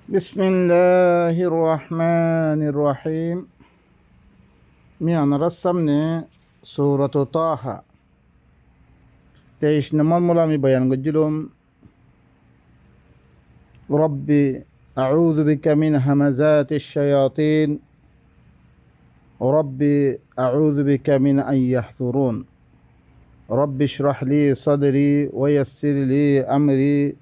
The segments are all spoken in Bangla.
بسم الله الرحمن الرحيم. من رسمنا سورة طه 23 নম্বর মূল আমি বয়ান করছিলাম ربي أعوذ بك من همزات الشياطين ربي أعوذ بك من أن يحضرون ربي اشرح لي صدري ويسر لي أمري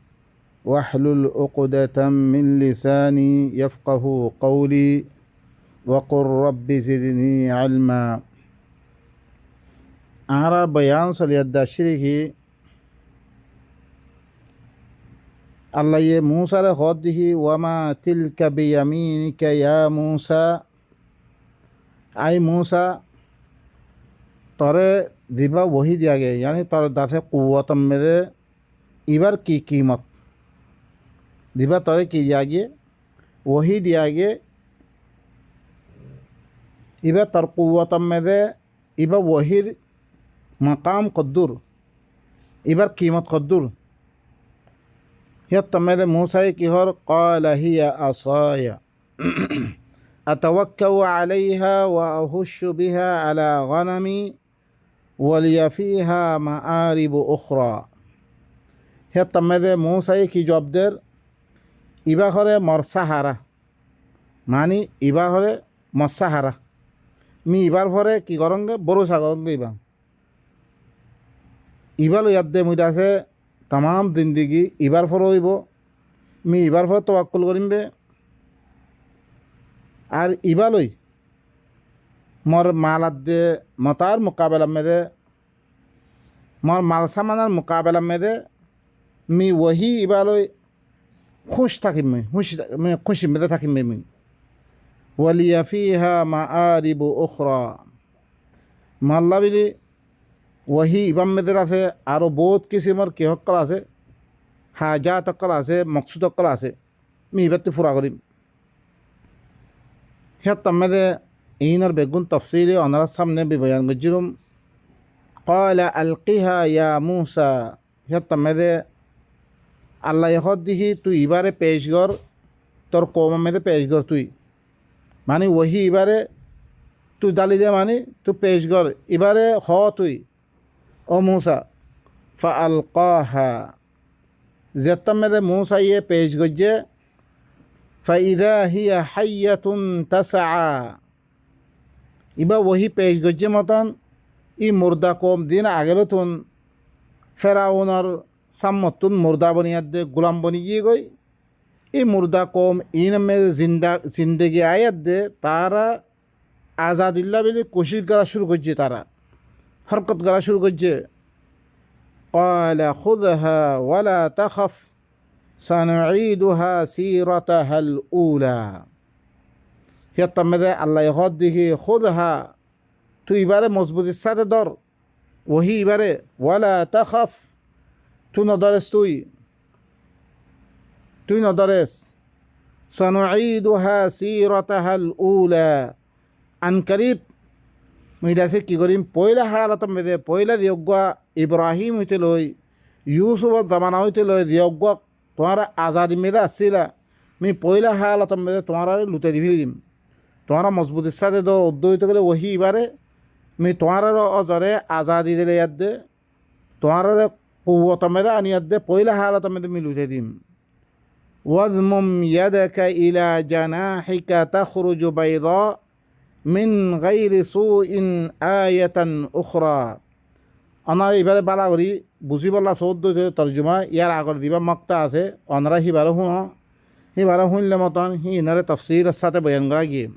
واحلل عقدة من لساني يفقه قولي وقل رب زدني علما. أرى بيان صليت شريكي الله موسى لخده وما تلك بيمينك يا موسى أي موسى तोरे दिबा वही दिया गया यानी तोरे दासे कुव्वत में इबर की कीमत दिबा तोरे की दिया गया वही दिया गया इबा तर कुव्वत में इबा वही मकाम कद्दुर इबर कीमत कद्दुर يتمد موسى كهر قال هي عصاي أتوكل عليها وأهش بها على غنمي ولي فيها مآرب أخرى. يتمد موسى كي جبدر إبا هره مرسحرة معني إبا هره مسحرة مي إبا هره كي غرنگه بروسا غرنگه إبا لو يد ميداسه तमाम जिंदगी इबार फर हईब मी इबार फर तवक्कुल करिम बे और इबालई मोर मालात दे मतार मुकाबला में दे मोर माल सामानार मुकाबला में दे मी वही इबालई खुश থাকিম मैं खुशी में থাকিম मैं वलिया फीहा माआरिब उखरा मल्ला बिली वही इबाम में আছে আরও বহুত কিসিমের কিহক্কল আছে হাজাত অক্কল আছে মকসুদ অক্কল আছে মি ইবাত্তি ফুরা করিম হিয়ত মেদে ইনার বেগুন তফসিরে অনার সামনে বিবয়ান গজিরুম قال القها يا موسى হিয়ত মেদে আল্লাহ ইহদ দিহি তুই ইবারে পেশগর তোর কওম মেদে পেশগর তুই মানে ওহি ইবারে তুই দালি দে মানে তুই পেশগর ইবারে হ তুই ओ मूसा फ़अल्क़ाहा ज़त्तम में मूसा ये पेश गज्जे फ़इज़ा हिया हय्यतुन तसआ इबा वही पेश गज्जे मतन ई मुर्दा कोम दिन आगेलो तुन फ़िरऔन और सम्मतुन मुर्दा बनियाद दे गुलाम बनिए गई ई मुर्दा कोम इन में जिंदगी आयत दे तारा आज़ादिल्ला बिली कोशिश करा शुरू गज्जे तारा हरकत करा शुरू करছে قال خذها ولا تخف سنعيدها سيرتها الأولى يتمد الله يخده خذها تو ইবারে মজবুতির সাথে ধর ওহি ইবারে ولا تخف تو নদরেস তুই নদরেস سنعيدها سيرتها الأولى عن قريب মিদাসে কি করিম পয়লা হালাত মেদে পয়লা দিয়গুয়া ইব্রাহিম হইতে লই ইউসুফর জামানা হইতে লই দিয়গুয়া তোমার আজাদি মেদে আসছিলা মি পয়লা হালাত মেদে তোমার লুতে দিবি দিম তোমার মজবুতির সাথে দো উদ্দ হইতে গেলে ওহি ইবারে মি তোমার অজরে আজাদি দিলে ইয়াদ দে তোমার কুওয়ত মেদে আনিয়াদ দে পয়লা হালাত মেদে মি লুতে দিম ওয়াজমুম ইয়াদাকা ইলা জানাহিকা তাখরুজু বাইদা মিন গাইরি সুইন আয়াতান উখরা অনারা এবারে বালা করি বুঝি বললা চৌদ্দ তর্জমা ইয়ার আগর দিবা মক্তা আছে অনারা সিবারও শুনো সিবারও শুনলে মতন সি ইনারে তফসিরের সাথে বয়ান করা গিয়ে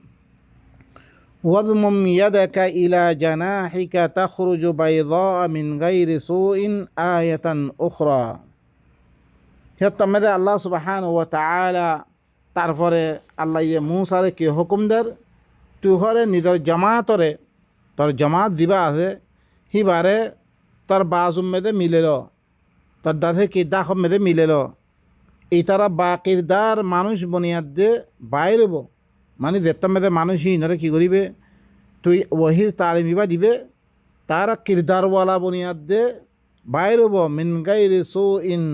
ওয়াজমুম ইয়াদাকা ইলা জানাহিকা তাখরুজু বাইদা মিন গাইরি সুইন আয়াতান উখরা হিয়তমেদে আল্লাহ সুবহানাহু ওয়া তাআলা তারপরে আল্লাহ ইয়ে মুসারে কি হুকুম দের তুই হরে নিজের জমাতরে তোর জমাত দিবা আছে সিবারে তোর বাজুম মেদে মিলেল তোর দাঁতে কিরদার মেদে মিলেল এই তারা বা কিরদার মানুষ বনিয়াদ দে বাইরব মানে যেতাম মেদে মানুষ ইনারে কী করিবে তুই ওহির তালিম ইবা দিবে তারা কিরদারওয়ালা বনিয়াদ দে বাইরব মিন গাইরি সুইন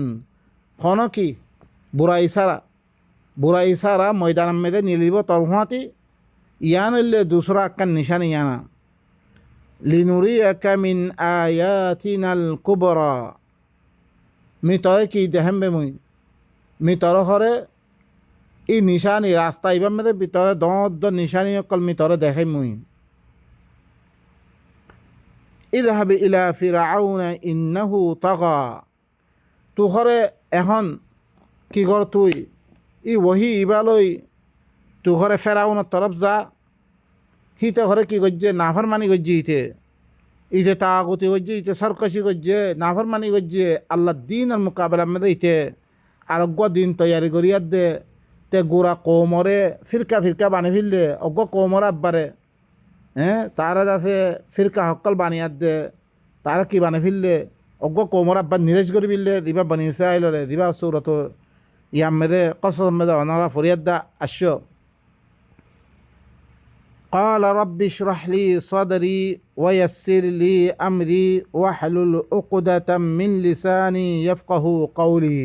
হন কি বুড়াই সারা বুড়া ইসারা ময়দান মেদে নিলিব তরহুয়াতি ইয়ান হইলে দুসরা আক্কান নিশানি ইয়ানা লিনুরিয়াকা মিন আয়াতিনাল কুবরা মি তরে কি দেহেমবে মি তর হরে ই নিশানি রাস্তা ইবার মেদে ভিতরে দ নিশানি অকল মি তরে দেখে ইযহাবি ইলা ফিরআউনা ইন্নাহু তাগা তুহরে এখন কি কর তুই ই ওহি ইবালই তুহরে ফেরাউনের তরফ যা হিতে ঘরে কি করছে নাফরমানি করছে ইতে তাগুতি করছে ইতে সরকশি করছে নাফরমানি করছে আল্লাহ দিন আর মোকাবেলা মেদে ইতে আরোগ্য দিন তৈয়ারি করিয়ার দে তে গোড়া কোমরে ফিরকা বানি ফিরলে অজ্ঞ কোমর আব্বারে তারা যাতে ফিরকা হকল বানিয়ার দে তারা কি বানি ফিরলে অজ্ঞ কোমর আব্বার নিরেশ করে ফিরলে দিবা বানি ইসরাইলরে দিবা সৌরত ইয়াম মেদে কসম মেদে অনারা ফরিয়াদ দা আসো قال رب اشرح لي صدري ويسر لي أمري واحلل عقدة من لساني يفقهوا قولي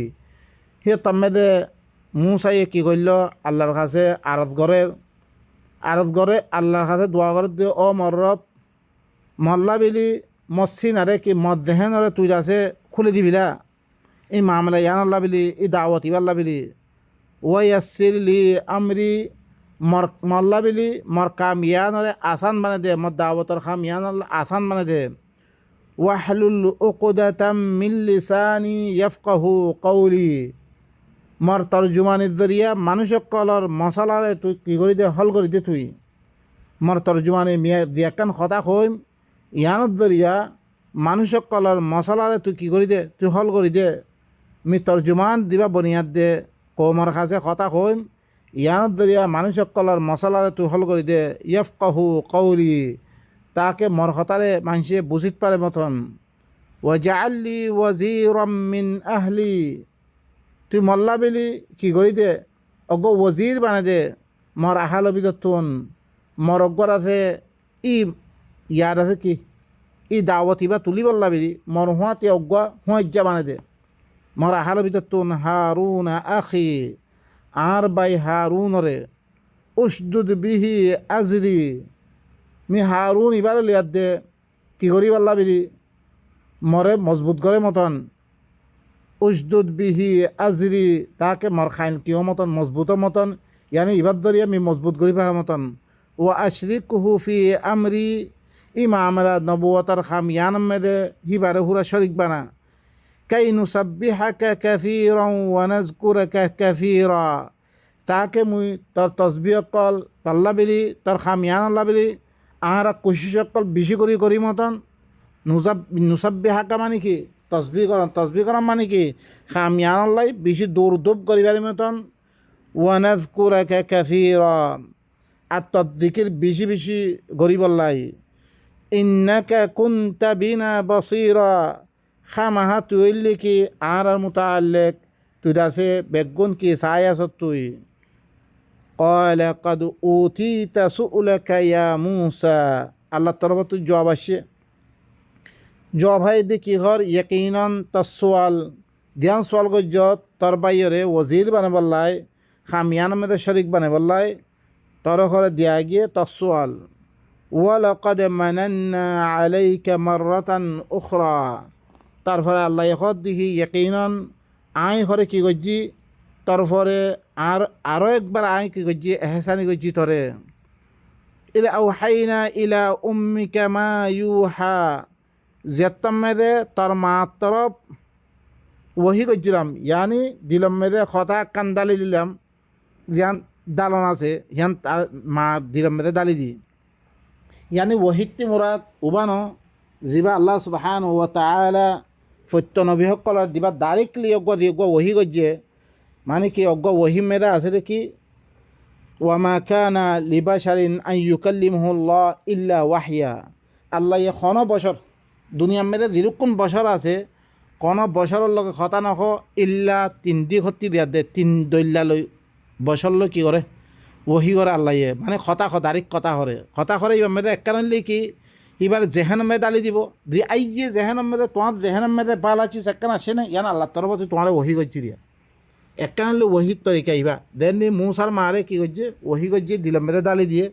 হে তম্মেদে মুসাইয়ে কি করল আল্লাহর কাছে আরজ করে আল্লাহর কাছে দোয়া করে দিয়ে ও মররব মল্লা বিলি মসিনারে কি মদ দেহেনরে তুই আছে খুলে দিবিলা এই মামলা ইয়ান আল্লাহ বিলি এই দাওয়াত ইবাল্লা বিলি ওয়াইয়াসির লি আমরি মল্লা বিলি মর কাম ইয়ানরে আসান বানে দে মর দাওয়াতর খাম ইয়ান আসান বানে দে ওয়াহলুল উকদাতাম মিন লিসানি ইয়াফকাহু কওলি মর তরজুমানির জরিয়া মানুষ কলর মশলারে তুই কি করি দে হল করি দে তুই মর তরজুমানি মিয়া দিয়াকান কথা কইম ইয়ানত জরিয়া মানুষ কলর মশলারে তুই কি করি দে তুই হল করি দে মি তরজুমান দিবা বনিয়াদ দে কৌমর কাছে কথা কইম ইয়ানত জরিয়া মানুষ কলর মশলারে তুই হল করি দে ইয়াফকাহু কওলি তাকে মর কথারে মানুষে বুঝিত পারে মতন ওয়াজআললি ওয়াজিরাম মিন আহলি তুই মল্লা বেলি কি করি দে অগ ওজির বানে দে মর আহাল বিদতুন মর অজ্ঞর আছে ইয়ার আছে কি দাওয়াত ইবা তুলি বল্লা বেলি মর হুয়াতে অজ্ঞ হুঁজ্জা বানে দে মর আহাল বিদতুন হারুন আখি আর বাই হারুনরে উশদুদ বিহি আজরি মি হারুন ইবার লিয়াদ দে কি করি বল্লা বেলি মরে মজবুত করে মতন উশদুদ বিহি আজরি তাকে মর খাইন কিয় মতন মজবুত মতন ইয়ানি ইবাদ দরিয়া মি মজবুত করি পাহা মতন ও আশরিকুহু ফি আমরি ইমা আমরা নবুয়তার খাম ইয়ানম মেদে হিবারে হুরা শরিক বানা কাই নুসাব্বিহাকা কাসীরান ওয়া নাযকুরাকা কাসীরা তাকে মুই তোর তসবিহ কল তল্লা বিলি তোর খাম ইয়ান আল্লাহ বিলি আহারা কোশিশ কল বেশি করি মতন নুসাব্বিহাকা মানে কি তসবি করাম মানে কি খামিয়ান আল্লাহ বেশি দৌড়দৌপ করিবার মতন ওয়ানাযকুরাকা কাসীরা আর তদ্দিকের বেশি গরিব আল্লাহ ইন্নাকা কুনতা বিনা বাসীরা খামাহা তুই হইলি কি আর মুতাআল্লিক তুই আছে বেগুন কি চাই আছ তুই قال قد أوتيت سؤلك يا موسى আল্লাহ তরফ তুই জবাব আসে জবাব হয় দেখি হর ইয়কিনন তসওয়াল ধ্যান সোয়াল গজ্জত তর বাইরে ওজির বানে বললাই খামিয়ান মেদে শরিক বানে বললাই তর ঘরে দিয়া গিয়ে তসওয়াল ওয়ালাকাদ মানান্না আলাইকা মাররাতান উখরা তারপরে আল্লাহ এখন দেখি ইয়কিনন আই ঘরে কি গজ্জি তারপরে আরও একবার আই কি গজ্জি এহসানি গজ্জি তরে ইলা আওহাইনা ইলা উম্মিকা মা ইউহা জেত্তম মেদে তার মা তরফ ওহি করছিলাম ইয়ানি দিলম মেদে কথা কান দালি দিলাম ইয়ান দালন আছে ইয়ান তার মা দিলম মেদে দালি দি ইয়ানি ওহিটি মুরাদ উবানো যিবা আল্লাহ সুবহানাহু ওয়া তাআলা সত্য নবীসকলৰ দিবা ডাইৰেক্টলি অজ্ঞ ওহি গজ্জে মানে কি অজ্ঞ ওহি মেদে আছে কি ওয়ামা কানা লিবাশারিন আন ইউকাল্লিমুহুল্লাহ ইল্লা ওয়াহিয়া আল্লাহ এখনো বছর দুনিয়ার মেয়েদের যেরকম বছর আছে কোনো বছরের লগে কথা নখ ইল্লা 3 দি খতি দিয়া দে 3 দৈল্লা লই বছর লই কি করে ওহি করে আল্লাহ মানে কথা ডাইরেক্ট কথা করে এবার মেয়েদের এক কারণ কি এবার জেহেন মেয়ে ডালি দিব দি আইয়ে জেহেন মেয়েদের তোমার জেহেন মেয়েদের পাল আছিস এক কারণ আসে না ইয়ান আল্লাহ তরফ তোমার ওহি করছি দিয়া একখান হলে ওহির তরিকা ইবা দেন মূসার মারে কি করছে ওহি করছে দিলাম মেরে দালি দিয়ে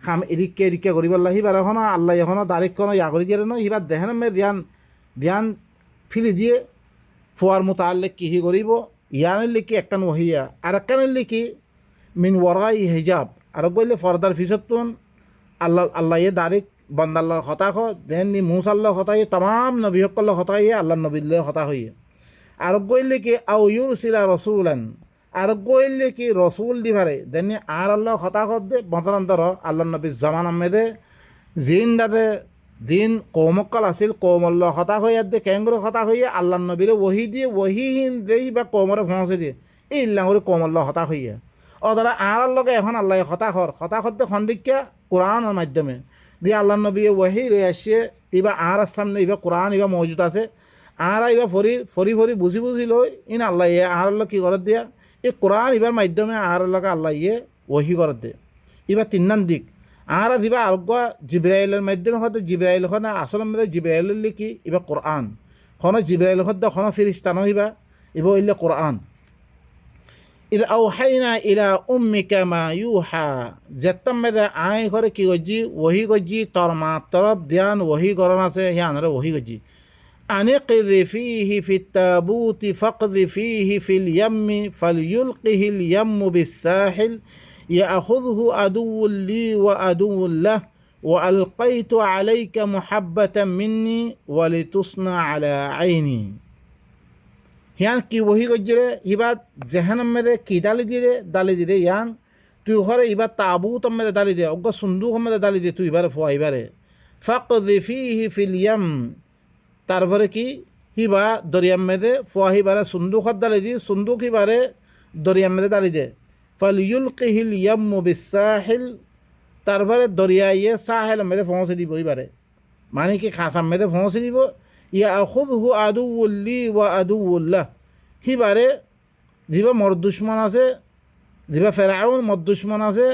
খাম এদিকে করিব আল্লাহ হিবার এখনো আল্লাহ এখনো দাঁড়িয়ে কোনো ইয়া করি দিয়ে ন হিবার দেখেন মে ধ্যান ধ্যান ফিরি দিয়ে ফোয়ার মতো আল্লে কি করিব ইয়ানের লিখি একখান ওহিয়া আর একখানের লিখি মিন ওয়ারাই হিজাব আর বললে ফর্দার ফিসতুন আল্লাহ দাঁড়িক বন্দাল্লাহ হতাশ দেন নি মূসাল্লাহ হতাই তাম নবী সকল্লাহ হতাই আল্লাহ নবীল্লাহ হতা হইয়ে আর গইলে কি আউ ইউরসিলা রসুলান আর গইলে কি রসুল দিভারে দেনি আর আল্লাহ হতা দে বঞ্চনান্তর আল্লাহ নবী জামান আহমেদে জিন দাদে দিন কৌমক্কাল আছিল কৌমল্লাহ হতা হইয়া দে কেঙ্গুর হতা হইয়া আল্লাহ নবীরে ওহি দিয়ে ওহিহীন দেই বা কৌমরে পৌঁছে দিয়ে এই ইল্লাং করে কৌমল্লাহ হতা হইয়া ও দাদা আর লগে এখন আল্লাহ হতাশর দে খন্দিকা কোরআনের মাধ্যমে দিয়ে আল্লাহ নবী ওহি রে আসছে এবার আর সামনে এবার কোরআন এবার মজুদ আছে আর এবার ফরি বুঝি লই ইন আল্লাহ ইয়ে আর আল্লাহ কী করে দিয়া এই কোরআন এবার মাধ্যমে আর আল্লাহকে আল্লাহ ইয়ে ওহি করে দে এবার তিনান দিক আর দিবা আরোগ্য জিব্রাইলের মাধ্যমে হয়তো জিব্রাইল হন আসলের মধ্যে জিব্রাইলের লিখি এবার কোরআন খন জিব্রাইল হদ্দ খন ফিরিস্তান হইবা এবার ইলে কোরআন إذ أوحينا إلى أمك ما يوحى جتم مدى آئے کرے کی گجی وہی گجی ترما طرف دیان وہی کرنا سے یان رہے وہی گجی أنقذ فيه في التابوت فقذ فيه في اليم فليلقه اليم بالساحل يأخذه عدو لي وعدو له وألقيت عليك محبة مني ولتصنع على عيني ইয়ান কি ওহি গজ্জরে ইবাদ জেহানম মেদে কি দালি দিয়ে ইয়ান তুই ঘরে ইবাদ তাবুত মেদে দালি দিয়ে অজ্ঞ সুন্দুক মেদে দালি দিয়ে তুই এবারে ফোয়া এবারে ফাকদি ফিহি ফিল ইয়াম তারপরে কি হিবা দরিয়াম মেদে ফোয়া হিবারে সুন্দুকত দালি দিয়ে সুন্দুক হিবারে দরিয়াম মেদে দালি দে ফালিয়ুলকিহিল ইয়াম্মু বিসাহিল তারপরে দরিয়াইয়ে সাহেল মেদে পৌঁছে দিব এবারে মানে কি খাসাম মেদে পৌঁছে দিব ইয়াখুযহু আদুউল লি ওয়া আদুউল লাহ হিবারে দিবা মোর দুশ্মন আছে দিবা ফেরাউন মোর দুশ্মন আছে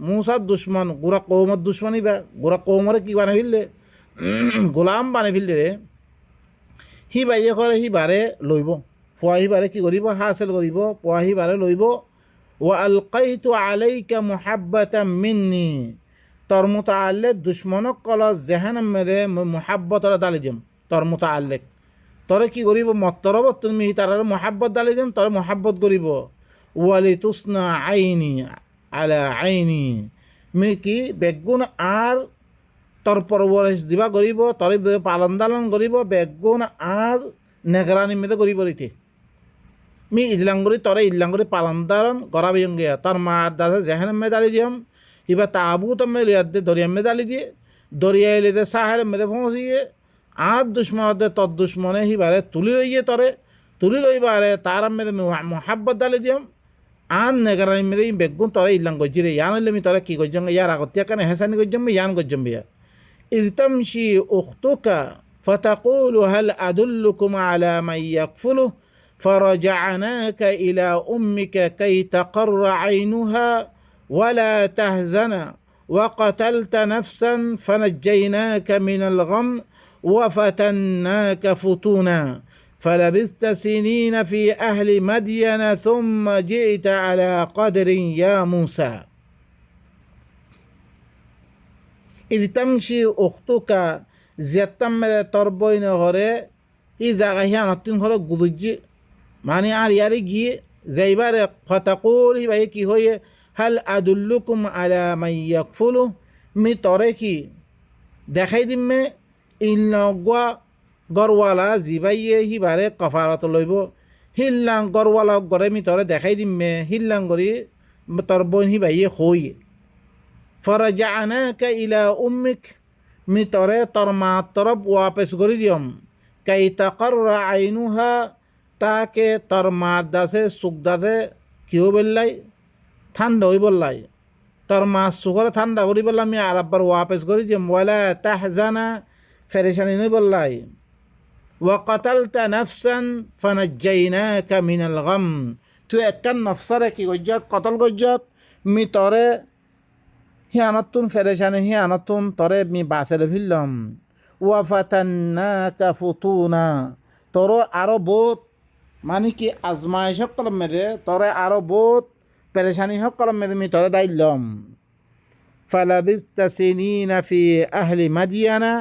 মূসার দুশ্মন গোরা কৌমর দুশ্মন ইবা গোরা কৌমরে কি বানাই ফেললে গোলাম বানাই ফেললে রে হিবা ইয়ে করে হিবারে লইব পোৱা হিবারে কি করিব হাসিল করিব পোৱা হিবারে লইব ওয়া আলকাইতু আলাইকা মুহাব্বাতাম মিন্নি তোর মুতাআল্লিক দুশ্মনক কল জেহান মেদে মুহাব্বতরে দালি দিম তোর মুতাআল্লিক তোরে কি করিব মতরব তুমি তার মুহাব্বত দালি দিম তোর মুহাব্বত করিব ওয়ালি তুসনা আইনি আলা আইনি মি কি বেগুন আর তোর পরবরেশ দিবা করিব তোর পালন দালন করিব বেগুন আর নেগরানি মেদে করিব রীতি মি ইদলাঙ্গুরি তোরে ইল্লাঙ্গুরি পালন দালন গড়াবিয়ং গিয়া তোর মার দাদা জেহান মে দালি দিম ইবা তাবুত মে লিয়া দে দরিয়া মে দালি দিয়ে দরিয়া এলে দে সাহের মেদে পৌঁছিয়ে আর দুশ্মন দে তোর দুশ্মনে হিবারে তুলি লইয়ে তরে তুলি লইবারে তার মেদে মুহাব্বত দালি দিম আন নেগারানি মেদে বেগুন তরে ইল্লাং গজ্জিরে ইয়ান হইলে মি তরে কি গজ্জম ইয়ার আগতিয়া কানে হেসানি গজ্জম ইয়ান গজ্জম বিয়া ইয তামশি উখতুকা ফাতাকুলু হাল আদুল্লুকুম আলা মান ইয়াকফুলুহু فرجعناك إلى أمك كي تقر عينها ولا تهزن وقتلت نفسا فنجيناك من الغم وفتناك فتونا فلبثت سنين في أهل مدين ثم جئت على قدر يا موسى إذ تمشي أختك زيتم تربين غري إذا غيان تنهر قدجي মানে আর ইয়ারে গিয়ে যাইবারে ফতাকুল হিবাই কি হয়ে হাল আদুল্লুকুম আলা মান ইয়াকফুলু মি তরে কি দেখাই দিমে ইল্লাগা গরওয়ালা জিবাইয়ে হিবারে কফারত লইব হিল্লাং গরওয়ালা গরে মি তরে দেখাই দিমে হিল্লাং গরি তর বোন হিবাইয়ে হই ফরজানাকা ইলা উম্মিক মি তরে তর মা তরফ ওয়াপস করি দিম কাই তাকাররা আইনুহা তাকে তোর মার দাসে সুখ দাসে কিও বললাই ঠান্ডা হই বললাই তোর মা সুখরে ঠান্ডা করি বললাম আমি আর আব্বার ওয়াপেস করি যে মোবাইলা তাহজানা ফেরেশানি নই বললাই ওয়া কাতালতা নাফসান ফানাজ্জাইনাকা মিনাল গাম তুই একখান নফসরে কি গজ্জত কতল গজ্জত মি তরে হিয়ানতুন ফেরেশানি হিয়ানতুন তরে মি বাসেলে ফিরলাম ওয়া ফাতান্নাকা ফুতুনা তোর আরো বহুত মানে কি আজমাইশ কলম মেদে তরে আরো বহুত পেরেশানি হক কলম মেদে মি তরে দাইলম ফালাবিস্তা সিনিনা ফি আহলি মাদিয়ানা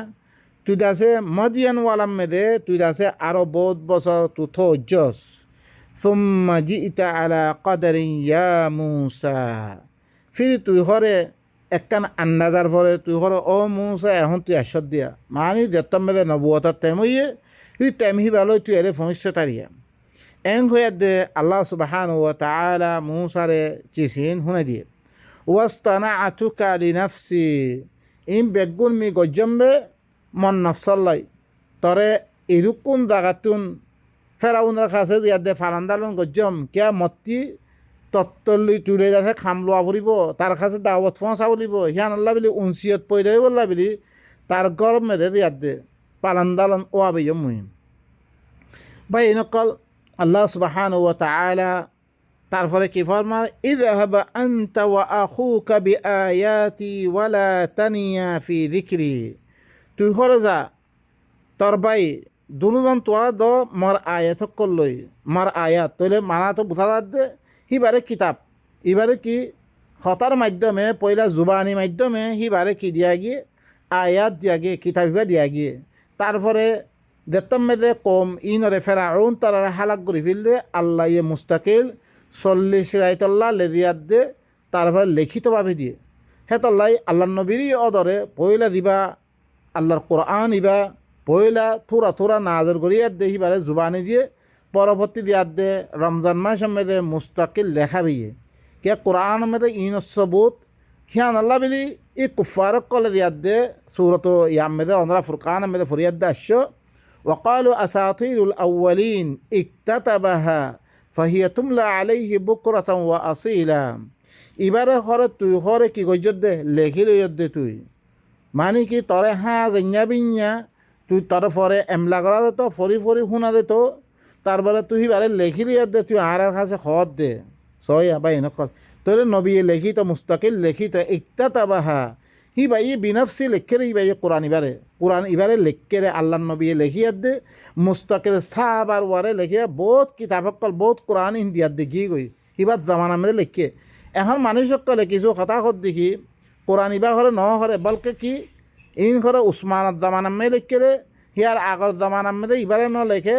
তুই দাসে মদিয়ান ওয়ালাম মেদে তুই দাসে আরো বহুত বছর তু থোজস সুম্মা জিইতা আলা কদরিন ইয়া মুসা ফির তুই হরে একখান আন্দাজার পরে তুই হরে ও মুসা এখন তুই আসত দিয়া মানে যেতম মেদে নবুয়তার তেমইয়ে তুই তেমহি ভালো তুই এরে ভবিষ্যতারিয়া এং হয়ে দে আল্লাহ সুবহান ওয়া তাআলা মুসারে চিসিন হুনে দিয়ে ওয়াস্তানা আতুকা লিনাফসি ইম বেগুন মি গজ্জম্বে মন নফসল্লাই তরে ইরুকুন জাগাতুন ফেরাউনের কাছে ইয়াদে ফারান্দালন গজ্জম কিয়া মত্তি তত্তলি তুলে যাতে খামলোয়া ফুরিব তার কাছে দাওয়াত পৌঁছা বলিব হিয়ান আল্লাহ বিলি উনসিয়ত পইলে বললা বিলি তার গরম মেদে ইয়াদে পালান্দালন ওয়াবে মুহিম ভাই নকল আল্লাহ সুবহানাহু ওয়া তাআলা তারপরে কি ফরমার ইযহাব আনতা ওয়া আখুকা বিআয়াতি ওয়ালা তানিয়া ফি যিকরি তুই হরে যা তোর ভাই দুজন তোরা দ মর আয়াত করলই মর আয়াত তইলে মানা তো বুঝা দে হিবারে কিতাব এবারে কি খতার মাধ্যমে পয়লা জুবানি মাধ্যমে হিবারে কি দিয়া গিয়ে আয়াত দিয়া গিয়ে কিতাব হিবা দিয়া গিয়ে তারপরে দেখতাম মেদে কম ইনরে ফেরাউন তারা হালাক করে ফেললে আল্লাহ ইয়ে মুস্তাকিল 40 রাইতল্লাহ লেদিয়াত দে তারপরে লিখিতভাবে দিয়ে হেতাল্লাই আল্লাহ নবীরই অদরে পয়লা দিবা আল্লাহর কোরআন ইবা পয়লা থোড়া থোড়া নাজর করিয়াত দে হিবারে জুবানি দিয়ে পরবর্তী দিয়াত দে রমজান মাস মেদে মুস্তাকিল লেখা বিয়ে কে কোরআন মেদে ইনসবুত হিয়ান আল্লাহ বিলি ই কুফারক কলে দিয়াত দে সুরত ইয়াম মেদে অনরা ফুরকান মেদে ফরিয়াদ দে আসছ ওয়াকালু আসাতিরুল আউয়ালিন ইকতাতাবাহা ফাহিয়া তুমলা আলাইহি বুকরাতান ওয়া আসিলা এবারে হরে তুই হরে কি গজ্জত দে লেখি লইয়ত দে তুই মানে কি তরে জাইয়া বিঞ্ঞা তুই তরে ফরে এমলা করা দে ফরি ফরি শুনা দে তো তারপরে তুই বারে লেখি লইয়ত দে তুই আর কাছে খত দে সই আবাই নকল তোরে নবী লেখিত মুস্তাকিল লেখিত ইকতাতাবাহা হি ভাই বিনফসি লেখেরে হি ভাই কোরআন ইবারে লেখেরে আল্লাহ নবী লেখিয়াত দে মুস্তাকিল সাহাবার ওয়ারে লেখিয়া বহুত কিতাব সকল বহুত কোরআন হিন্দিয়াত দেখি গই ইবার জামানা মেদে লেখে এখন মানুষ সকলে কিছু কথা দেখি কোরআন ইবা ঘরে ন ঘরে বলকে কি ইন ঘরে উসমানত জামানা মে লেখেরে হিয়ার আগর জামানা মেদে ইবারে ন লেখে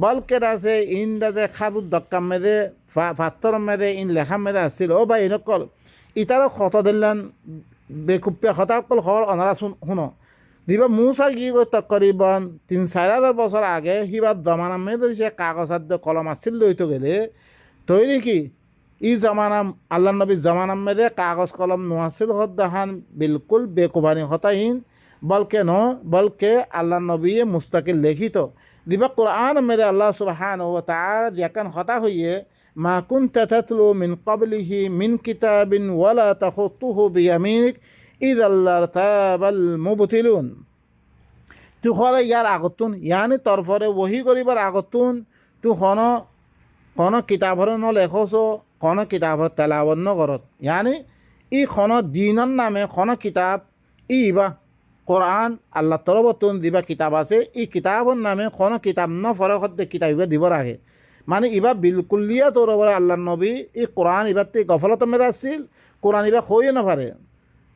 বলকে আছে ইন দাদে খাদুর দক্কাম মেদে ফাত্তর মেদে ইন লেখা মেদে আসছিল ও ভাই নকল ইতারও ক্ষত দিলেন বেকুপ্পে হতাকল খবর অনারা শুনো দিবা মুসা কি কই তকরিবন 3-4 বছর আগে হিবার জমানা মে ধরিছে কাগজ কলম আসছিল লইতে গেলে তৈরি কি ই জমানা আল্লাহ নবী জমানা মেদে কাগজ কলম নোয়াছিল হদাহান বিলকুল বেকুবানি হতাহীন বলকে আল্লাহ নবী মুস্তাকিল লেখিত দিবা কোরআন মেদে আল্লাহ সুবহানাহু ওয়া তাআলা ইয়াকান হতা হইয়ে মা কুনতা তাতলু মিন ক্বাবলিহি মিন কিতাবিন ওয়ালা তাখুতুহু বিয়ামিনিক ইযাল লারতাবাল মুবতিলুন তুই হলে ইয়ার আগতুন ইয়ানি তরফরে ওহি করিবার আগতুন তুই কোন কিতাবর ন লেখছ কোন কিতাবর তেলাওয়াত ন করত ইয়ানি ই খন দিনের নামে কোন কিতাব ইবা কোরআন আল্লাহ তরফতুন দিবা কিতাব আছে ই কিতাবর নামে কোন কিতাব ন ফরকত কিতাব ইবা দিব রাখে মানে ইবা বিলকুলিয়া তোর আল্লাহ নবী ই কোরআন ইবাতে গফলত মেদা আসছিল কোরআন ইবা হয়ে নপারে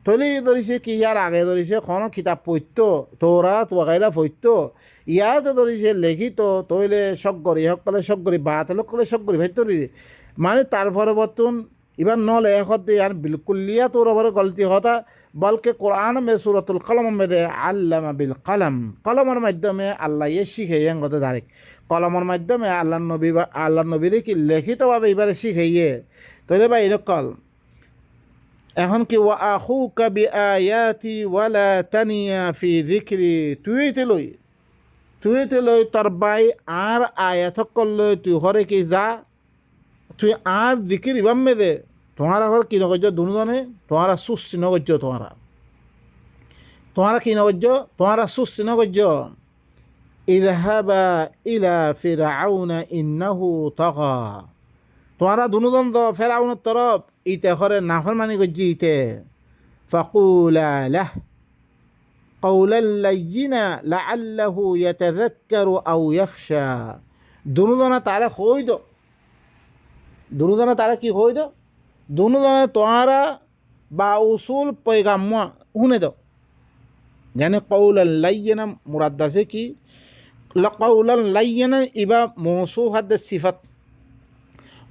তৈলি ধরিছে কি ইয়ার আগে ধরিছে কোন কিতাব পৈত্য তোরাত ওয়াগাইলা পৈত্য ইয়াতো ধরিছে লেখিত তৈলে সগরি সকলে সগরি বাত লোকলে সগরি ভাইতরি মানে তার পরবর্তন এবার ন লেখত দে আর বিলকুলিয়া তোর ওপরে গলতি হতা বলকে কোরআন মে সুরতুল কলম মেদে আল্লামা বিল কলম কলমের মাধ্যমে আল্লাহ ইয়ে শিখে গতে ডাইরেক্ট কলমের মাধ্যমে আল্লাহ নবীরে কি লিখিতভাবে এবারে শিখাইয়ে তৈলে বা এরকল এখন কি ওয়া আখুকা বিআয়াতি ওয়ালা তানিয়া ফি যিকরি তুইতে লই তোর বাই আর আয়াত করলে তুই হরে কি যা তুই আর জিকির ইবাম মেদে তোমারা ঘর কি নগর্য দুজনে তোমারা সুস্থি নগর্য তোমারা কি নগর্য তোমারা সুস্থি নগর্য ইযহাবা ইলা ফিরআউনা ইন্নাহু তাগা তোমারা দুজন তো ফেরাউনের তরফ ইতে ঘরে নাফরমানি গজ্জি ইতে ফাকুলা লাহ قولا لينا لعله يتذكر أو يخشى দুনুজনে তারা হই দো, দুনুজনে তারা কি হই দো, দুনুজনে তোহারা বা উসুল পয়গাম্মা শুনে দো। জানে কৌলান লাইয়েনা মুরাদ্দাসে কি কৌলান লাইয়েনা ইবা মৌসুফ হাদ্দে সিফাত।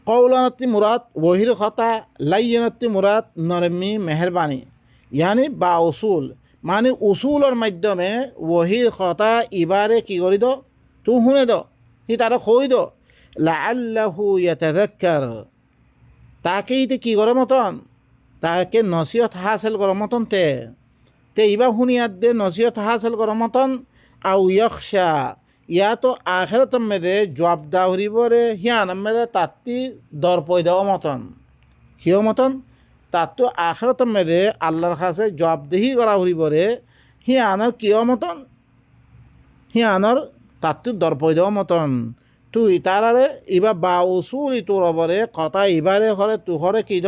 কৌলানতি মুরাদ ওহির কথা, লাইয়েনতি মুরাদ নরমি মেহরবানি, ইয়ানি বা উসুল মানে উসুলের মাধ্যমে ওহির কথা ইবারে কি করি দো তু শুনে দো, সি তারা কই দো লাআল্লাহু ইয়াতাযাক্কার, তাকে ইতে কি করে মতন, তাকে নসিহত হাসিল করার মতন তে ইবা শুনিয়াত দে নসিহত হাসিল করার মতন। আউ ইয়াখশা, ইয়া তো আখিরাতের মেদে জবাব দাহরিবরে হিয়ান মেদে তাত্তি দর পয়দাও মতন, হিও মতন তার তো আখিরাতের মেদে আল্লাহর কাছে জবাবদেহি করা হরিবরে হিয়ানোর কিয় মতন, হিয়ানোর তাত্তি দর পয়দাও মতন। তুই তারারে ইবা বা উসুল তোর অবরে কথা ইবারে হরে তু হরে কি দ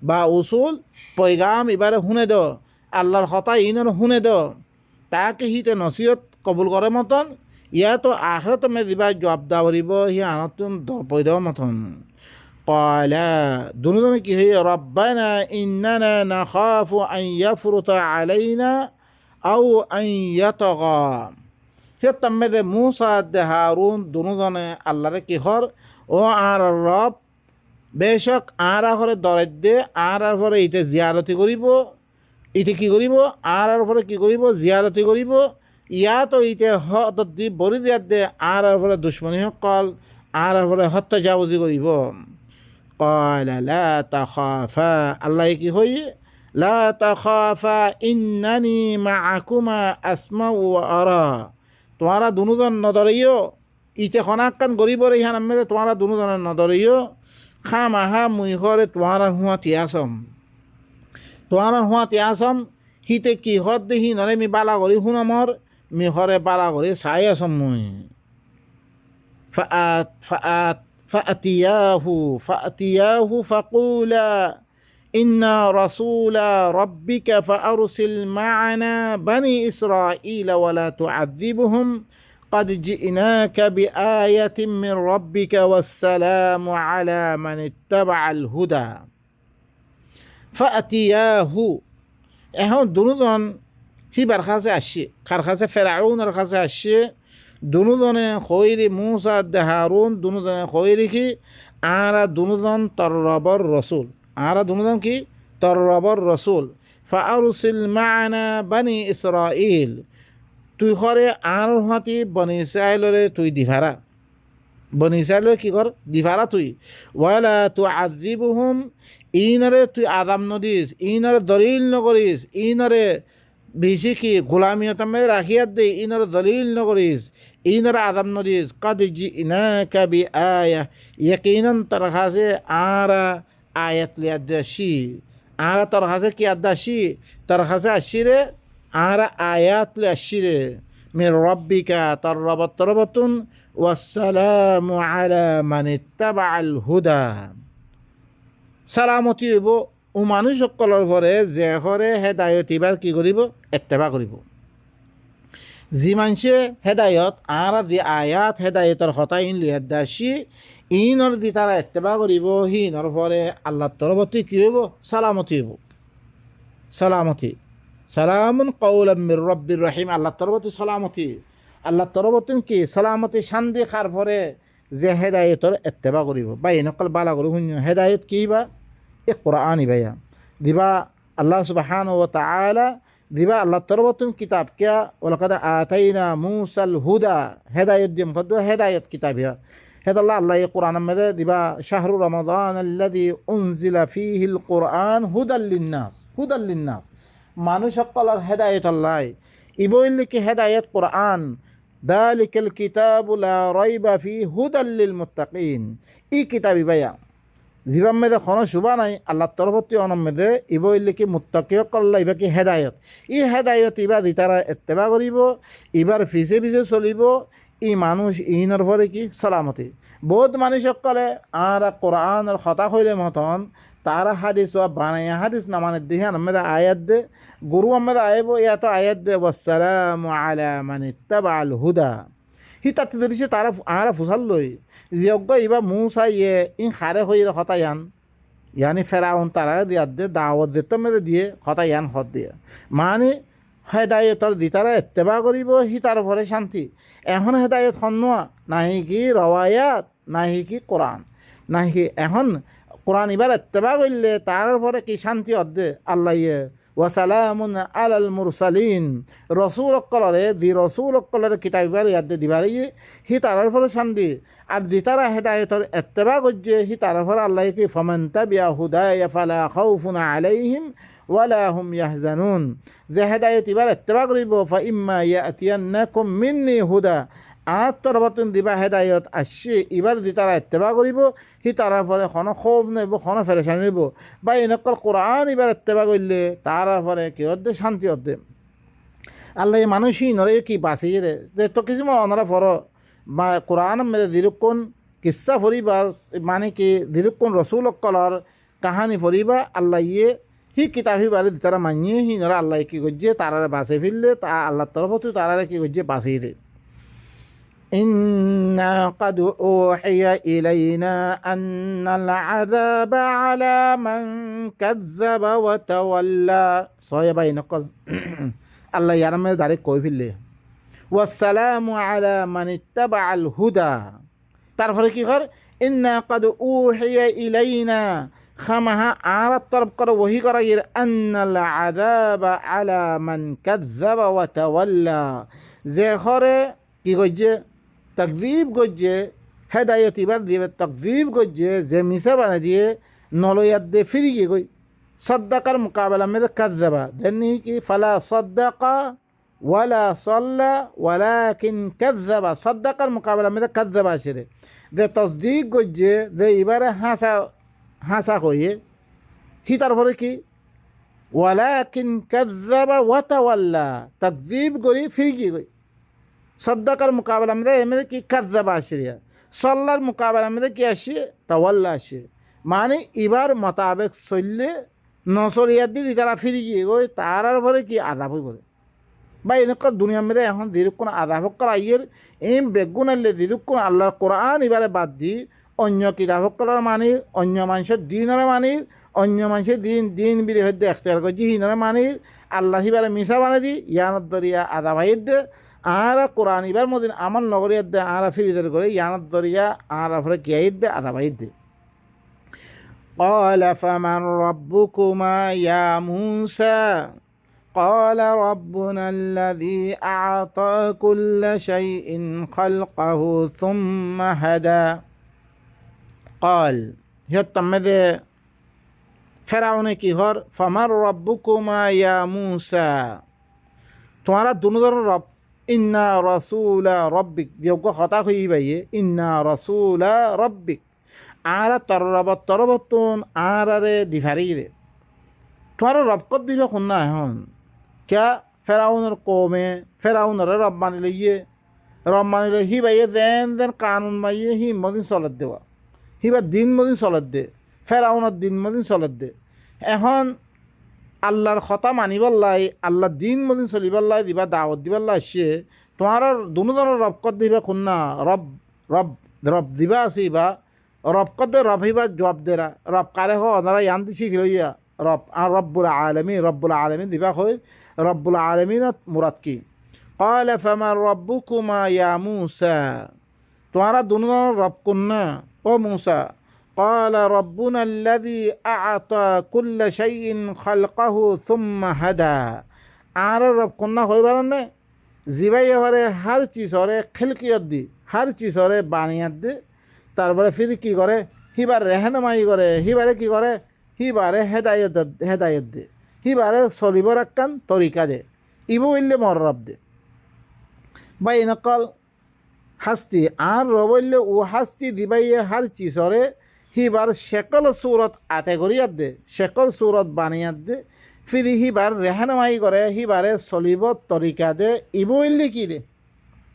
বা উসুল পয়গাম ইবারে শুনে দ, আল্লাহর কথা ইনর শুনে দ, তাকে হিতে নসিহত কবুল করে মতন। ইয়া তো আখরত মে দিবা জবাব দাওয়ারিব হি আনতুন দরপয়দাও মতন। কয়লা দুজনে কি হই রব্বানা ইন্নানা নাখাফু আন ইয়াফরুতা আলাইনা আও আন ইয়াতগা। হে তম্মেদে মুসা দে হারুন দুজনে আল্লাহরে কি হর ও আর রব বেশক আরা ঘরে দরেদ দে, আর ঘরে ইতে জিয়ারতি করিব, ইতে কি করিব আর ঘরে কি করিব জিয়ারতি করিব। ইয়া তো ইতে হদি বরি দিয়াত দে আর ঘরে দুশ্মনী সকল আর ঘরে হত্যা জাবজি করিব। কয়লা লা তাখাফা, আল্লাহ কি হই লা তাখাফা ইন্নানি মাআকুমা আসমাউ ওয়া আরা। তোমারা দুজন নদরিও ইতে খনাক্কান গরিবর ইহান আম্মেদে তোমারা দুজনের নদরিও খামাহা মুই ঘরে তোমারা হুয়া তিয়াসম, তোমারা হুয়া তিয়াসম হিতে কি হদ দেহি নরে মি বালা করি শুনমর মি ঘরে বালা করি চাই আসম মুই। ফাতিয়াহু ফাকুলা ইন্না রাসূলা রাব্বিকা ফাআরসিল মা'ানা বানি ইসরাঈলা ওয়ালা তু'আযিবহুম قد جئناك بآية من ربك والسلام على من اتبع الهدى فأتياه। এখন দুজন হিবার কাছে আসছে, কার কাছে ফেরাউনের কাছে আসছে। দুজনে খৈরি মুসা দে হারুন দুজনে খৈরি কি আরা দুজন তর রবর রসুল, আরা দুজন কি তর রবর রসুল। ফাআরসিল মা'ানা বানি ইসরাঈল, তুই ঘরে আর হাতি বনি ইসরাইলরে তুই দিভারা, বনি ইসরাইলরে কি কর দিভারা তুই। ওয়ালা তুআযিবহুম, ইনরে তুই আযাব নদিস, ইনরে দলিল নকরিস, ইনরে বেশি কি গোলামিয়তমে রাখিয়াত দে, ইনরে দলিল নকরিস, ইনরে আযাব নদিস। কদ জিনাকা বিআয়া, ইয়াকিনান তার কাছে আরা আয়াত লিয়াত দাসি, আরা তার কাছে কি আদাসি তার কাছে আসিরে আর আয়াত লে আসিরে মির রব্বিকা তার রবত তরবতুন ওয়াসসালামু আলা মান ইত্তাবাআল হুদা। সালামতি হইব ও মানুষ সকলের ঘরে যে ঘরে হেদায়ত এবার কি করিব এত্তেবা করিব। যি মানুষে হেদায়ত আর যে আয়াত হেদায়তর কথা ইন লিয়াত দাসি ইনর দি তারা এত্তেবা করিব হিনর ঘরে আল্লাহর তরবতি কি হইব সালামতি হইব। সালামতি সালামুন কওলাম মির রব্বির রহিম, আল্লাহ তরবতি সালামতি, আল্লাহ তরবতিন কি সালামতি শান্তি খার পরে যে হেদায়তর এত্তেবা করিব। বা নকল বালা করি শুন হেদায়ত কি বা এ কোরআন ইবাইয়া দিবা আল্লাহ সুবহানাহু ওয়া তাআলা দিবা আল্লাহ তরবতিন কিতাব কিয়া ওয়ালাকাদ আতাইনা মুসাল হুদা, হেদায়ত দিম কদ হেদায়ত কিতাব ইয়া হেদাল্লাহ আল্লাহ এই কোরআন মধ্যে দিবা শাহরু রমাদান আল্লাযী উনজিলা ফীহিল কোরআন হুদাল লিন্নাস, হুদাল লিন্নাস মানুষ সকলের হেদায়ত আল্লাহ ইবইল কি হেদায়ত কোরআন। দালিকাল কিতাবু লা রাইবা ফি হুদাল লিল মুত্তাকিন, ই কিতাব ইবায়া জীবান মেদে কোনো শুভা নাই আল্লাহ তরফতি অনম মেদে ইবইল কি মুত্তাকি সকল্লা ইবা কি হেদায়ত, ই হেদায়ত ইবা দি তারা এত্তেবা করিব, ইবার পিছে পিছে চলিব, ই মানুষ ইনর ভরে কি সালামতি। বহুত মানুষ সকলে আর কোরআনের কথা হইলে মতন তারা হাদিস বা বানাইয়া হাদিস নামানের দিহান আমাদের আয়াত দে গুরু আমাদের আইব ইয়া তো আয়াত দে ওয়াসসালামু আলা মান ইত্তাবাআল হুদা, হি তাতে ধরিছে তারা আরা ফুসাল লই যোগ্য ইবা মুসা ইয়ে ইন খারে হইরে হতায়ান ইয়ানি ফেরাউন তারা দিয়া দে দাওয়াত দিতে মেরে দিয়ে হতায়ান হত দিয়ে মানে হেদায়তর দিতারা এত্তেবা করিব হি তার ভরে শান্তি এখন হেদায়ত হন্নোয়া নাহি কি রওয়ায়াত নাহি কি কোরআন নাহি এখন কোরআন এবার এত্তেবা করলে তার ভরে কি শান্তি অর্ধে আল্লাহ ইয়ে ওয়াসালামুন আলাল মুরসালিন রসুল অক্কলরে দি রসুল অক্কলরে কিতাব এবার ইয়াদে দিবারে হি তার ভরে শান্তি আর দিতারা হেদায়তর এত্তেবা করছে হি তার ভরে আল্লাহ কি ফমান তাবিয়া হুদায়া ফালা খাউফুন আলাইহিম ওয়ালা হুম ইয়াহজানুন যে হেদায়ত এবার এত্তেবা করিব ফা ইম্মা ইয়াতিয়ান্নাকুম মিন্নি হুদা আর তরবাতুন দিবা হেদায়ত আসছে এবার দি তারা এত্তেবা করিব হি তারার পরে কোনো ক্ষোভ নেব কোনো ফেরেশানি নেব বা এনেকল কোরআন এবার এত্তেবা করলে তার পরে কি অর্ধে শান্তি অর্ধে আল্লাহ মানুষই নরে কি বাঁচিয়ে রে যে তো কিছু অনারা ফর বা কোরআন মেরে দিরুক্ষণ কিসা ফরিবা মানে কি দিরুক্ষণ রসুল অক্কলর কাহানি ফরিবা আল্লাহ ইয়ে হি কিতাবি বারে তারা মানিয়ে হি নরা আল্লাহ কি করছে তারারে বাঁচে ফিরলে তা আল্লাহর তরফত তারারে কি করছে বাঁচিয়ে দে إنا قد أوحي إلينا أن العذاب على من كذب وتولى صايبا ينقل الله يرمي دارك كوي في الله والسلام على من اتبع الهدى تعرف كي غير إنا قد أوحي إلينا خمها عارت طرب قر وهي غير أن العذاب على من كذب وتولى زي خره كي غجه তকযীব গজ্জে হেদায়ত এবার দিবে তকযীব গজ্জে যে মিশা বানা দিয়ে নলয়াত দে ফিরি গিয়ে গই সদ্দাকার মোকাবেলা মেয়েদের কাজ যাবা যেমনি কি ফালা সদ্দাকা ওয়ালা সল্লা ওয়ালাকিন কাজ যাবা সদ্দাকার মোকাবেলা মেয়েদের কাজ যাবা আসে যে তসদিক গজ্জে যে এবারে হাসা হয়ে হি তারপরে কি ওয়ালাকিন কাজ যাবা ওয়াতাওয়াল্লা তকযীব করি ফিরি গিয়ে গই সদ্দাকার মোকাবেলা মেয়েদের এমনি কি কাজ যাবা আসে সল্লার মোকাবেলা মেয়েদের কি আসে তাওয়াল্লা আসে মানে এবার মোতাবেক চললে নসরিয়ার দিদি তারা ফিরে গিয়ে গই তারার পরে কি আদাব হয়ে পড়ে বা এনেকার দুনিয়ার মেয়েদের এখন দীর্ঘক্ষণ আদাব করা আইয়ের এই বেগুন আনলে দীর্ঘক্ষণ আল্লাহর কোরআন এবারে বাদ দি অন্য কিতাব করার মানির অন্য মানুষের দিনের মানির অন্য মানুষের দিন বিধি হইতে এখতিয়ার করছি হিনের মানির আল্লাহ এবারে মিশা বানিয়ে দি ইয়ানত দরিয়া আদাব আইয়ের দে আর কোরআন এবার মদিন আমার নগরিয়ার দে আর ফিরিদের করে ইয়ানত দরিয়া আর ফলে কি আইয়ের দে আদাব আইয়ের দে قال فمن ربكما يا موسى قال ربنا الذي أعطى كل شيء خلقه ثم هدى قال يتمد فرعون کی ঘর فمن ربكما يا موسى তোমারা দুনোর রব ইন্না রাসূলা রব্বিক যোগ্য কথা হই ভাইয়ে ইন্না রাসূলা রব্বিক আর তরবতন আর দিফারি রে তোমার রবকত দিবে শুন না এখন ক্যা ফেরাউনের কমে ফেরাউনের রব মানিলে রব মানিলে হি বাইয়ে দেন কানুন মাইয়ে হি মদিন চলত দেওয়া হি বা দিন মদিন চলত দে ফেরাউনের দিন মদিন চলত দে এখন আল্লাহর কথা মানিবল্লাই আল্লাহ দিন মদিন চলিবল্লাই দিবা দাওয়াত দিবল্লাই আসছে তোমার দুজনের রবকত দিবে শুন না রব রব রব দিবা আছে বা রব কদে রব হিবা জবাব দেরা রব কারে হো ওনারা ইয়ান দিছি খিলইয়া রব আর রব্বুল আলামিন দিবা হই রব্বুল আলামিন মুরাদ কি قال فما ربكما يا موسى তোমারা দুজন রব কোননা ও মুসা قال ربنا الذي اعطى كل شيء خلقه ثم هدى আর রব কোননা হইবার না জিবাই হরে হর চিজ হরে খিলকিয়ত দি হর চিজ হরে বানিয়াত দে তারপরে ফির কি করে হিবার রেহনমাই করে হিবারে কি করে হিবারে হেদায়ত দে হিবারে চলিব রাখান তরিকা দে ইবো ইল্লে মর রব দে বা এনেকল শাস্তি আর রবইলে ও শাস্তি দিবাইয়ে হার চিসরে হিবার শেকল সুরত আতে করিয়াত দে শেকল সুরত বানিয়াত দে ফিরি হিবার রেহনমাই করে হিবারে চলিব তরিকা দে ইবো ইল্লে কি দে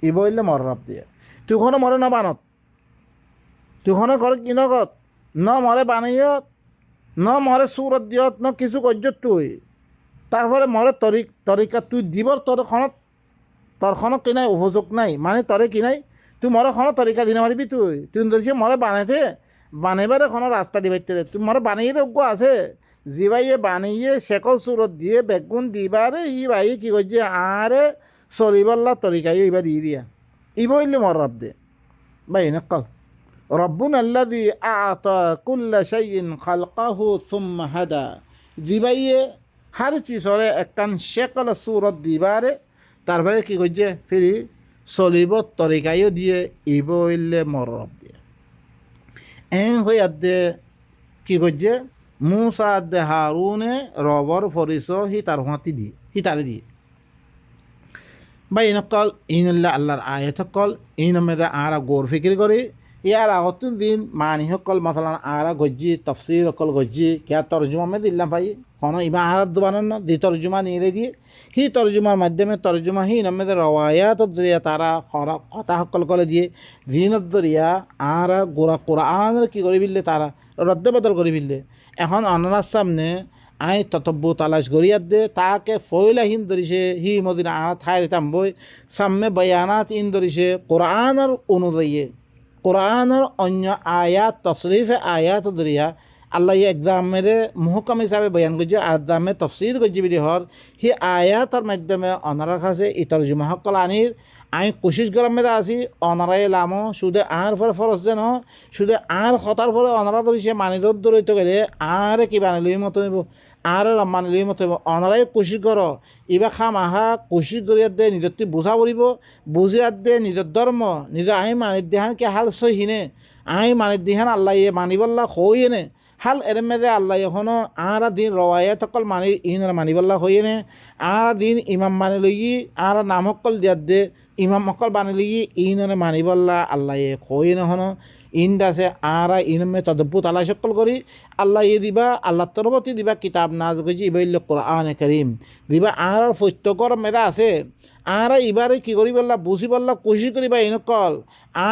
ইবো ইল্লে মর রব দিয়ে তুই কোনো মরে না বানত তুহনে ঘর কি নগত ন মরে বানাইয়ত ন মরে সুরত দিয়ত ন কিছু গজ্জত তুই তারপরে মরে তরিকা তুই দিবর তোরখনত কি নাই উপযোগ নাই মানে তরে কি নাই তুই মরে কোনো তরিকা দিনে মারিবি তুই ধরছি মরে বানাইতে বানাইবারে কোনো রাস্তা দিবাইতে তুই মরে বানিয়ে যোগ্য আছে জিবাইয়ে বানিয়ে শেকল সুরত দিয়ে বেগুন দিবারে ই ভাই কি করছে আরে চলিবল্লা তরিকাই এইবার দিয়ে দিয়া ইব হইলে মর রব দে ভাই নকল রব্বুন আল্লাযী আ'তা কুল্লা শাইইন খালকাহু সুম্মা হাদা জিবাইয়ে হার চিজরে একখান শেকল সুরত দিবারে তারপরে কি করছে ফিরি চলিব তরিকাইও দিয়ে ইব হইলে মর রব দিয়ে হয়ে আদে কি করছে মুসা আদে হারুনে রবর ফরিস হি তার হাতি দিয়ে হি তারে দিয়ে বা ইনকল ইনল্লা আল্লাহর আয়াত সকল ইনমেদে আরা গোর ফিকির করি ইয়ার আগতুন দিন মানি সকল মাসালান আরা গজ্জি তফসির সকল গজ্জি কে তর্জমা মে দিলাম ভাই কোনো ইমা আহার দোবানন না দি তর্জমা নিয়ে দিয়ে হি তর্জমার মাধ্যমে তর্জমা হি নমেদে রওয়ায়াত দরিয়া তারা কথা সকল করে দিয়ে দিনত দরিয়া আরা গোরা কোরআনের কি করে বিললে তারা রদ্দ বদল করে বিললে এখন অনার সামনে আই ততব্য তালাশ গরিয়াত দে তাকে ফয়লা হিন ধরিছে হি মদিনা আনা ঠাই দিতাম বই সামনে বয়ানাত ইন ধরিছে কোরআনের অনুযায়ী কোরআনের অন্য আয়াত তশরিফে আয়াত দরিয়া আল্লাহ একদম মেরে মুহকাম হিসাবে বয়ান করছে আর দামে তফসির করছে বিধি হর হি আয়াতের মাধ্যমে অনারা কাছে ইতর জুমাহকল আনির আমি কোশিশ করার মেয়েদা আছি অনারাই লামো শুধু আর ফলে ফরস যেন শুধু আর হতার ফলে অনারা ধরিছে মানি দৌড়তে গেলে আর কি বানিলই মতো নেব আর মানিলই মতো নেব অনারাই কোশিশ করো ইবা খাম আহা কোশিশ করি দে নিজের বোঝা পড়িব বুঝি আর দে নিজের ধর্ম নিজে আই মানির দেহান কে হাল সহিনে আই মানির দেহান আল্লাহ ইয়ে মানিবল্লা হইনে হাল এর মেদে আল্লাহ এখনো আর দিন রওয়ায়ে তকল মানি ইনরা মানিবল্লা হইনে আর দিন ইমাম মানি লই আর নাম সকল দিয়ার দে ইমাম সকল বানি লই ইনরে মানিবল্লা আল্লাহ এ হইনে হনো ইন দাসে আর ইনমে তদব্বু তালা সকল করি আল্লাহ ইয়ে দিবা আল্লাহ তরবতি দিবা কিতাব নাজ গজি ইবাইল কোরআনে করিম দিবা আর ফত্যকর মেদা আছে আর এবারে কি করি বললা বুঝি বললা কোশিশ করিবা ইনকল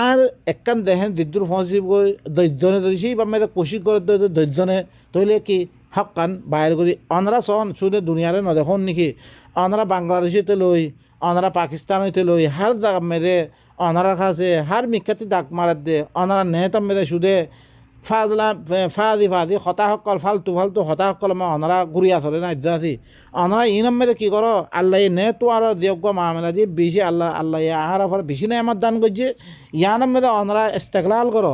আর একখান দেখেন দিদ্দুর ফসি দৈর্যনে ধরিছি বা মেয়েদে কোশিশ করে দৈর্যনে তৈলে কি হকান বাইর করি অনরা সন শুধু দুনিয়ারে নদেখন নাকি অনরা বাংলাদেশিতে লই অনরা পাকিস্তানতে লই হার জায়গা মেদে অনারা কাছে হার মিক্ষাতি ডাক মারার দে অনারা নেহতাম মেদে শুধু ফাদি হতা সকল ফালতু হতা সকল মই অনারা ঘুরিয়া চলে না ইজাছি অনারা ইনম মেদে কি করো আল্লাহ নে তো আর দিয়ক মামলা দিয়ে বেশি আল্লাহ আহার আফার বেশি নাই আমার দান করছে ইয়ানম মেদে অনারা ইস্তেকলাল করো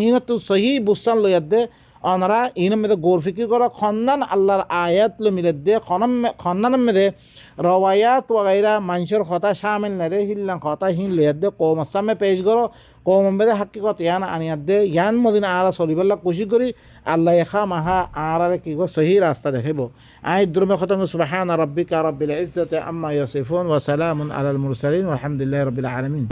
ইন তো সহি বুসান লইয়ার দে অনারা ইনম মেদে গোর ফিকির করো খন্দান আল্লাহর আয়াত লো মিলে দে খন্দান মেদে রওয়ায়াত ওয়াগাইরা মানুষের কথা শামিল না রে হিল্লাং কথা হিন লইয়ার দে কৌম সামনে পেশ করো কৌম মেদে হাকিকত ইয়ান আনিয়ার দে ইয়ান মদিনা আরা চলিবল্লা কোশিশ করি আল্লাহ এখা মাহা আরারে কি গো সহি রাস্তা দেখিব আই দ্রুমে খতঙ্গ সুবহান রাব্বিকা রাব্বিল ইজ্জাতি আম্মা ইয়াসিফুন ওয়া সালামুন আলাল মুরসালিন ওয়ালহামদুলিল্লাহি রাব্বিল আলামিন।